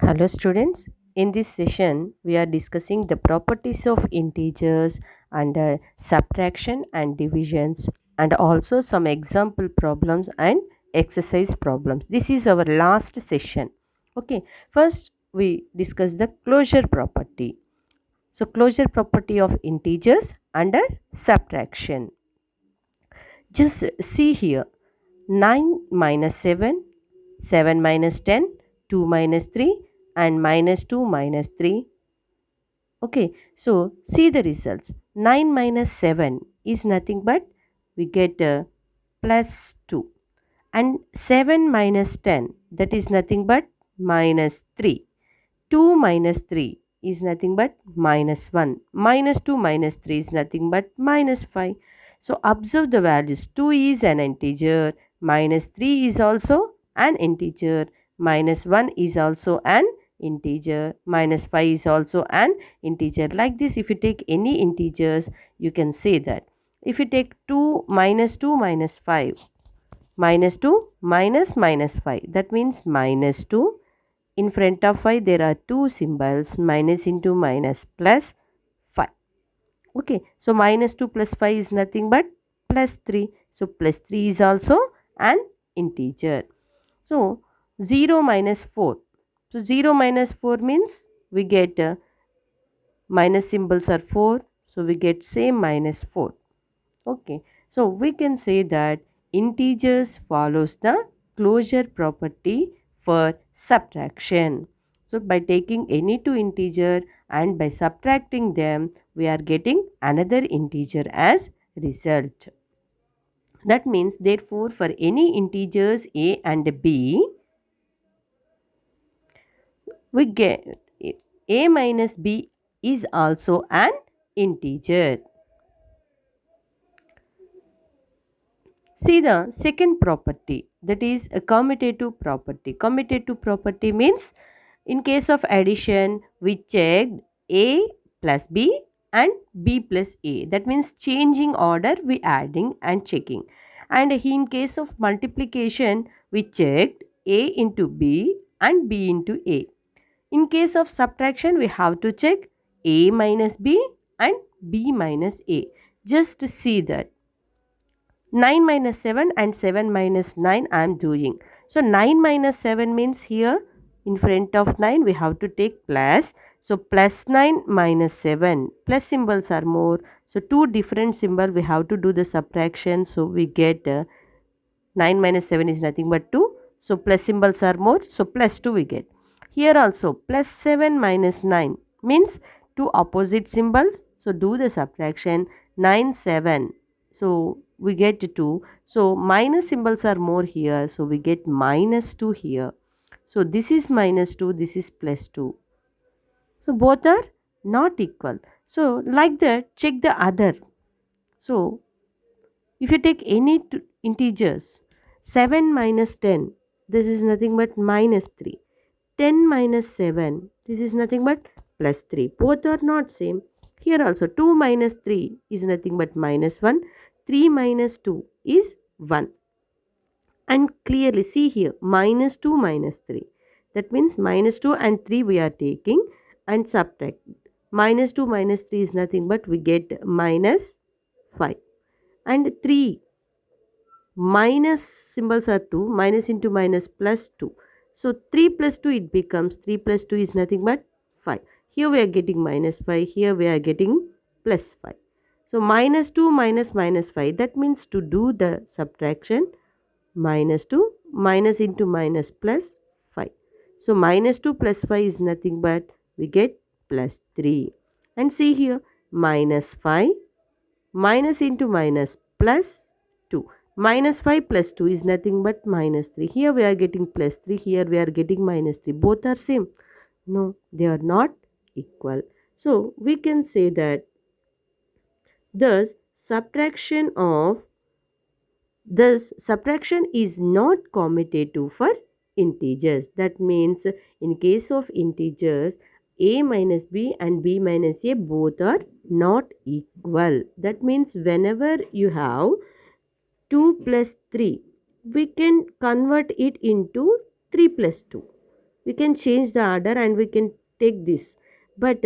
Hello students, in this session we are discussing the properties of integers and subtraction and divisions and also some example problems and exercise problems. This is our last session. Okay, first we discuss the closure property. So closure property of integers under subtraction. Just see here 9 minus 7, 7 minus 10, 2 minus 3 and minus 2 minus 3. Okay, so see the results. 9 minus 7 is nothing but we get plus 2 and 7 minus 10 that is nothing but minus 3. 2 minus 3 is nothing but minus 1. Minus 2 minus 3 is nothing but minus 5. So observe the values. 2 is an integer, minus 3 is also an integer, minus 1 is also an integer, minus 5 is also an integer. Like this, if you take any integers, you can say that. If you take 2 minus 5, minus 2 minus 5, that means minus 2. In front of 5 there are two symbols, minus into minus plus 5. Okay, so minus 2 plus 5 is nothing but plus 3. So plus 3 is also an integer. So 0 minus 4. So 0 minus 4 means we get minus symbols are 4. So we get same minus 4. Okay, so we can say that integers follows the closure property for subtraction. So by taking any two integer and by subtracting them, we are getting another integer as result. That means therefore for any integers a and b, we get a minus b is also an integer. See the second property, that is a commutative property. Commutative property means in case of addition we checked a plus b and b plus a. That means changing order we adding and checking. And in case of multiplication we checked a into b and b into a. In case of subtraction we have to check a minus b and b minus a. Just see that 9 minus 7 and 7 minus 9 I am doing. So 9 minus 7 means here in front of 9 we have to take plus. So plus 9 minus 7. Plus symbols are more. So two different symbol we have to do the subtraction. So we get 9 minus 7 is nothing but 2. So plus symbols are more. So plus 2 we get. Here also plus 7 minus 9 means two opposite symbols. So do the subtraction. 9 7. So we get 2. So minus symbols are more here. So we get minus 2 here. So this is minus 2. This is plus 2. So both are not equal. So like that check the other. So if you take any two integers, 7 minus 10, this is nothing but minus 3. 10 minus 7, this is nothing but plus 3. Both are not same. Here also 2 minus 3 is nothing but minus 1. 3 minus 2 is 1. And clearly see here minus 2 minus 3. That means minus 2 and 3 we are taking and subtract. Minus 2 minus 3 is nothing but we get minus 5. And 3 minus symbols are 2, minus into minus plus 2. So 3 plus 2 it becomes 3 plus 2 is nothing but 5. Here we are getting minus 5, here we are getting plus 5. So minus 2 minus minus 5, that means to do the subtraction minus 2 minus into minus plus 5. So minus 2 plus 5 is nothing but we get plus 3. And see here minus 5 minus into minus plus 2. Minus 5 plus 2 is nothing but minus 3. Here we are getting plus 3. Here we are getting minus 3. Both are same. No, they are not equal. So we can say that thus subtraction is not commutative for integers. That means in case of integers a minus b and b minus a both are not equal. That means whenever you have 2 plus 3, we can convert it into 3 plus 2. we can change the order and we can take this. But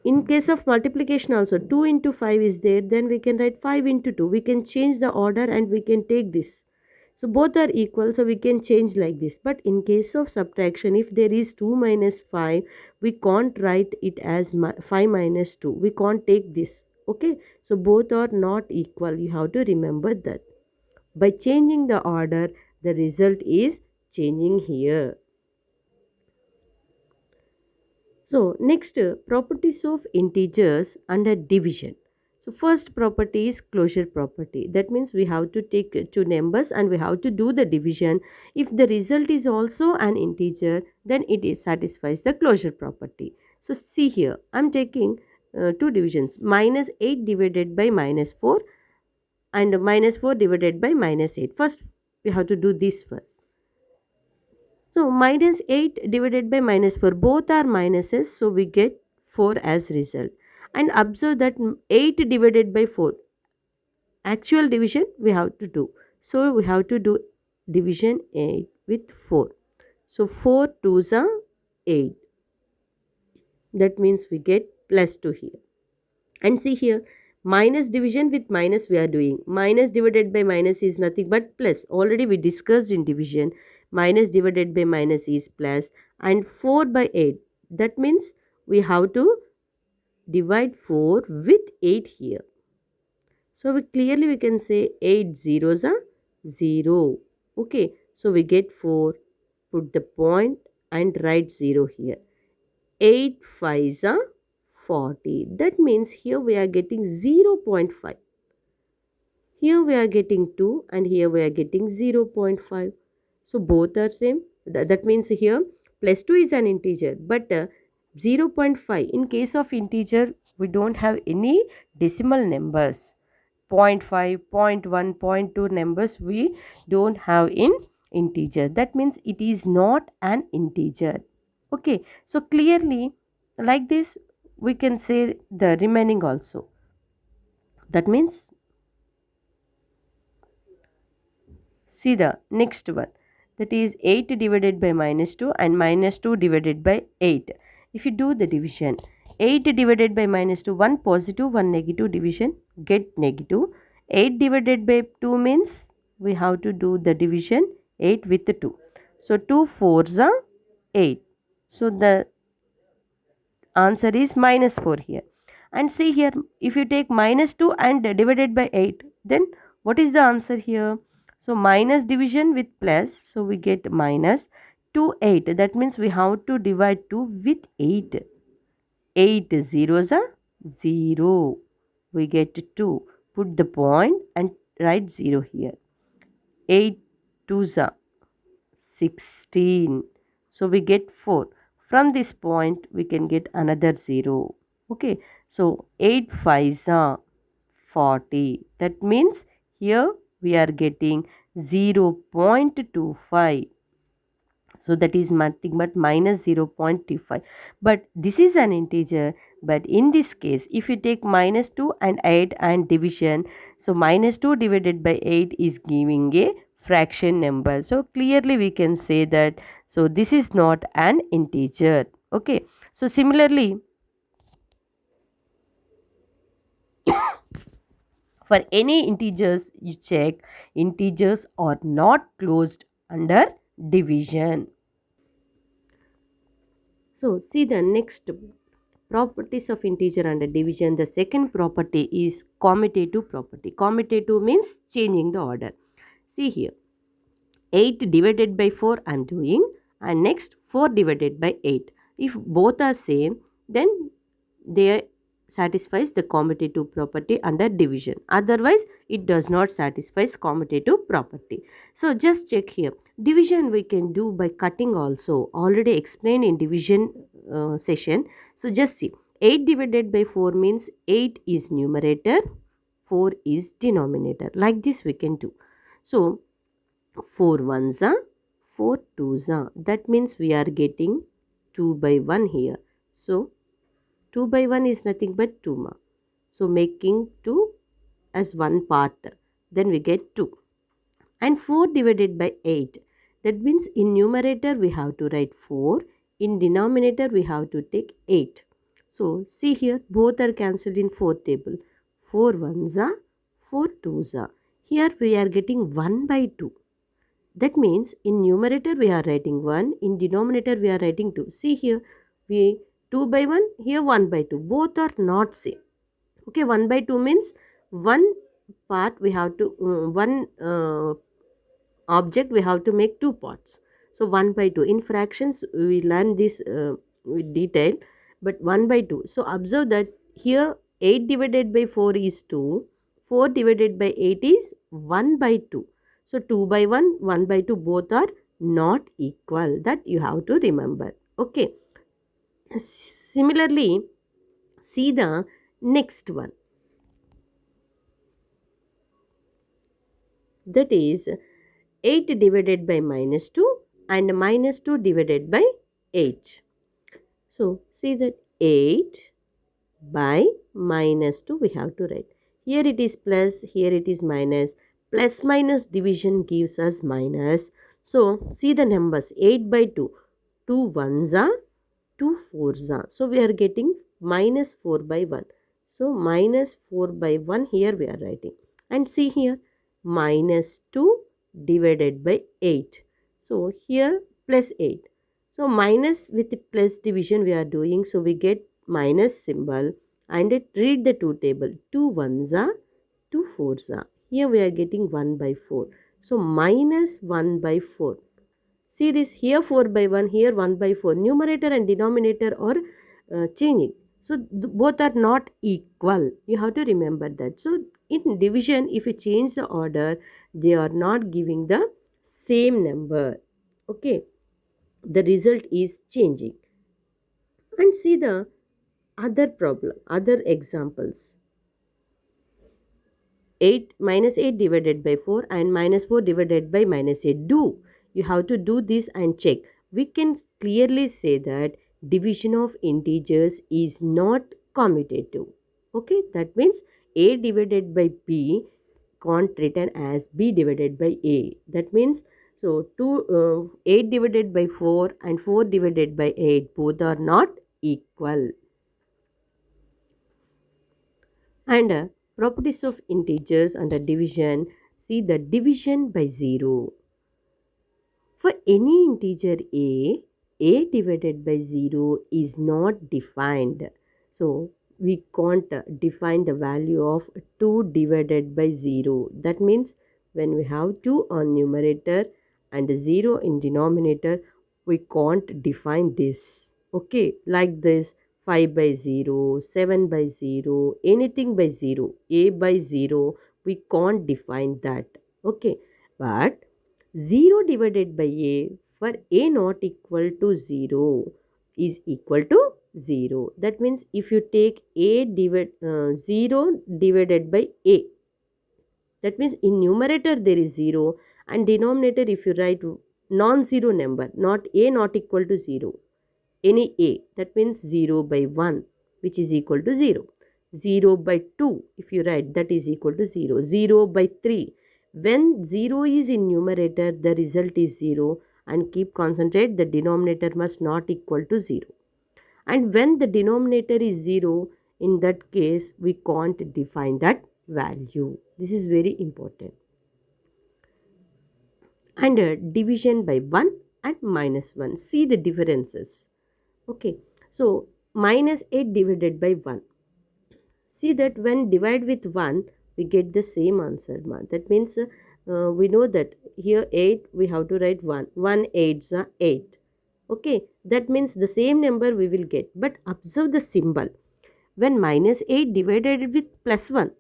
in case of multiplication also, 2 into 5 is there, then we can write 5 into 2. We can change the order and we can take this. So both are equal, so we can change like this. But in case of subtraction, if there is 2 minus 5, we can't write it as 5 minus 2. We can't take this. Okay, so both are not equal. You have to remember that. By changing the order, the result is changing here. So next, properties of integers under division. So first property is closure property. That means we have to take two numbers and we have to do the division. If the result is also an integer, then satisfies the closure property. So see here, I am taking two divisions, minus 8 divided by minus 4 and minus 4 divided by minus 8. First we have to do this first. So minus 8 divided by minus 4, both are minuses, so we get 4 as result. And observe that 8 divided by 4, actual division we have to do. So we have to do division 8 with 4. So 4 2s are 8. That means we get plus 2 here. And see here, minus division with minus we are doing. Minus divided by minus is nothing but plus. Already we discussed in division. Minus divided by minus is plus. And 4 by 8. That means we have to divide 4 with 8 here. So we can say 8 zeros are 0. Okay. So we get 4. Put the point and write 0 here. 8 5s are 40. That means here we are getting 0.5. Here we are getting 2 and here we are getting 0.5. So both are same. That means here plus 2 is an integer, but 0.5, in case of integer we don't have any decimal numbers. 0.5, 0.1, 0.2 numbers we don't have in integer. That means it is not an integer. Okay, so clearly like this we can say the remaining also. That means see the next one, that is 8 divided by minus 2 and minus 2 divided by 8. If you do the division, 8 divided by minus 2, one positive, one negative division, get negative. 8 divided by 2 means we have to do the division 8 with 2. So 2 4s are 8. So the answer is minus 4 here. And see here, if you take minus 2 and divided by 8, then what is the answer here? So minus division with plus, so we get minus 2 8. That means we have to divide 2 with 8. 8 zeros are 0. We get 2. Put the point and write 0 here. 8 2s are 16. So we get 4. From this point we can get another 0. Okay. So 8 5s are 40. That means here we are getting 0.25. So that is nothing but minus 0.25. But this is an integer. But in this case, if you take minus 2 and 8 and division, so minus 2 divided by 8 is giving a fraction number. So clearly we can say that, so this is not an integer. Okay. So similarly, for any integers, you check integers are not closed under division. So see the next properties of integer under division. The second property is commutative property. Commutative means changing the order. See here, 8 divided by 4 I am doing, and next 4 divided by 8. If both are same, then they satisfies the commutative property under division. Otherwise it does not satisfy commutative property. So just check here, division we can do by cutting also, already explained in division session. So just see, 8 divided by 4 means 8 is numerator, 4 is denominator. Like this we can do. So 4 1s are 4 2s are, that means we are getting 2 by 1 here. So 2 by 1 is nothing but 2 ma. So making 2 as one part, then we get 2. And 4 divided by 8, That means in numerator we have to write 4. In denominator we have to take 8. So see here, both are cancelled in 4th table. 4 ones are 4 twos are. Here we are getting 1 by 2. That means in numerator we are writing 1. In denominator we are writing 2. See here, we 2 by 1, here 1 by 2. Both are not same. Okay, 1 by 2 means one part we have to, one object we have to make two parts. So 1 by 2. In fractions we learn this with detail, but 1 by 2. So observe that here 8 divided by 4 is 2. 4 divided by 8 is 1 by 2. So 2 by 1, 1 by 2 both are not equal. That you have to remember. Okay. Similarly, see the next one. That is 8 divided by minus 2 and minus 2 divided by 8. So, see that 8 by minus 2 we have to write. Here it is plus, here it is minus. Plus minus division gives us minus. So, see the numbers 8 by 2. 2 ones are 2 fours are. So, we are getting minus 4 by 1. So, minus 4 by 1 here we are writing. And see here minus 2 divided by 8. So, here plus 8. So, minus with plus division we are doing. So, we get minus symbol and read the 2 table. 2 ones are 2 fours are. Here we are getting 1 by 4. So, minus 1 by 4. See this, here 4 by 1, here 1 by 4. Numerator and denominator are changing. So, both are not equal. You have to remember that. So, in division, if you change the order, they are not giving the same number. Okay. The result is changing. And see the other problem, other examples. 8 minus 8 divided by 4 and minus 4 divided by minus 8. You have to do this and check. We can clearly say that division of integers is not commutative. Okay, that means a divided by b can't written as b divided by a. That means so 8 divided by 4 and 4 divided by 8 both are not equal. And properties of integers under division, see the division by 0. For any integer a divided by 0 is not defined. So, we can't define the value of 2 divided by 0. That means when we have 2 on numerator and 0 in denominator, we can't define this. Okay, like this 5 by 0, 7 by 0, anything by 0, a by 0, we can't define that. Okay, but 0 divided by a for a not equal to 0 is equal to 0. That means if you take 0 divided by a, that means in numerator there is 0 and denominator if you write non-zero number, not a not equal to 0, any a, that means 0 by 1 which is equal to 0. 0 by 2 if you write, that is equal to 0. 0 by 3. When 0 is in numerator, the result is 0 and keep concentrate, the denominator must not equal to 0. And when the denominator is 0, in that case we can't define that value. This is very important. And division by 1 and minus 1. See the differences. Okay, so minus 8 divided by 1. See that when divide with 1, we get the same answer. That means we know that here 8, we have to write 1. 1 8s are 8. Okay, that means the same number we will get. But observe the symbol. When minus 8 divided with plus 1,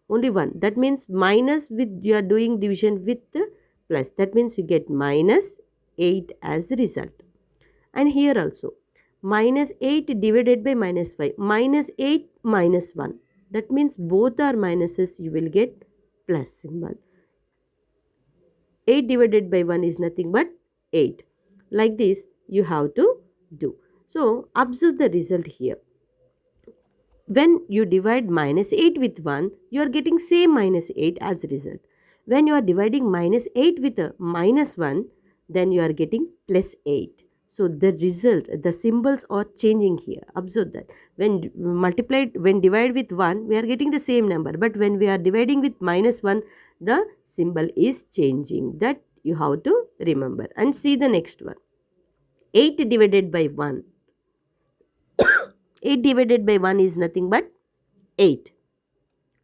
only 1. That means minus with, you are doing division with plus. That means you get minus 8 as a result. And here also minus 8 divided by minus 5. Minus 8 minus 1. That means both are minuses, you will get plus symbol. 8 divided by 1 is nothing but 8. Like this you have to do. So observe the result here. When you divide minus 8 with 1, you are getting same minus 8 as a result. When you are dividing minus 8 with a minus 1, then you are getting plus 8. So the result, the symbols are changing here. Observe that. When divided with 1, we are getting the same number. But when we are dividing with minus 1, the symbol is changing. That you have to remember. And see the next one. 8 divided by 1. 8 divided by 1 is nothing but 8.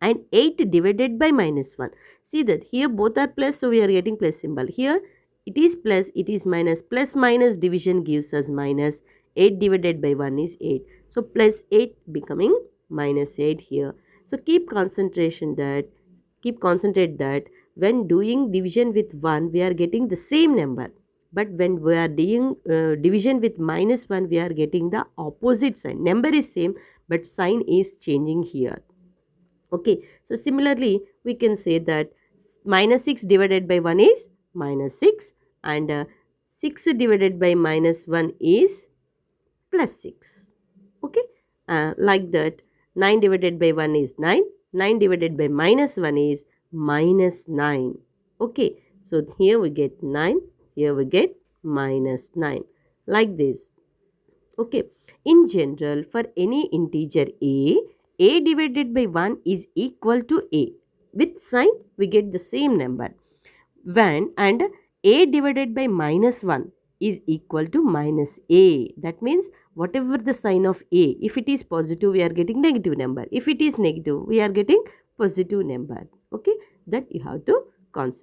And 8 divided by minus 1. See that here both are plus, so we are getting plus symbol. Here it is plus, it is minus. Plus minus division gives us minus. 8 divided by 1 is 8. So plus 8 becoming minus 8 here. So keep concentrate that when doing division with 1, we are getting the same number. But when we are doing division with minus 1, we are getting the opposite sign. Number is same, but sign is changing here. Okay, so similarly, we can say that minus 6 divided by 1 is minus 6, and 6 divided by minus 1 is plus 6. Okay, like that, 9 divided by 1 is 9, 9 divided by minus 1 is minus 9. Okay, so here we get 9, here we get minus 9, like this. Okay, in general, for any integer a divided by 1 is equal to a. With sign, we get the same number. And a divided by minus 1 is equal to minus a. That means whatever the sign of a, if it is positive, we are getting negative number. If it is negative, we are getting positive number. Okay, that you have to concentrate.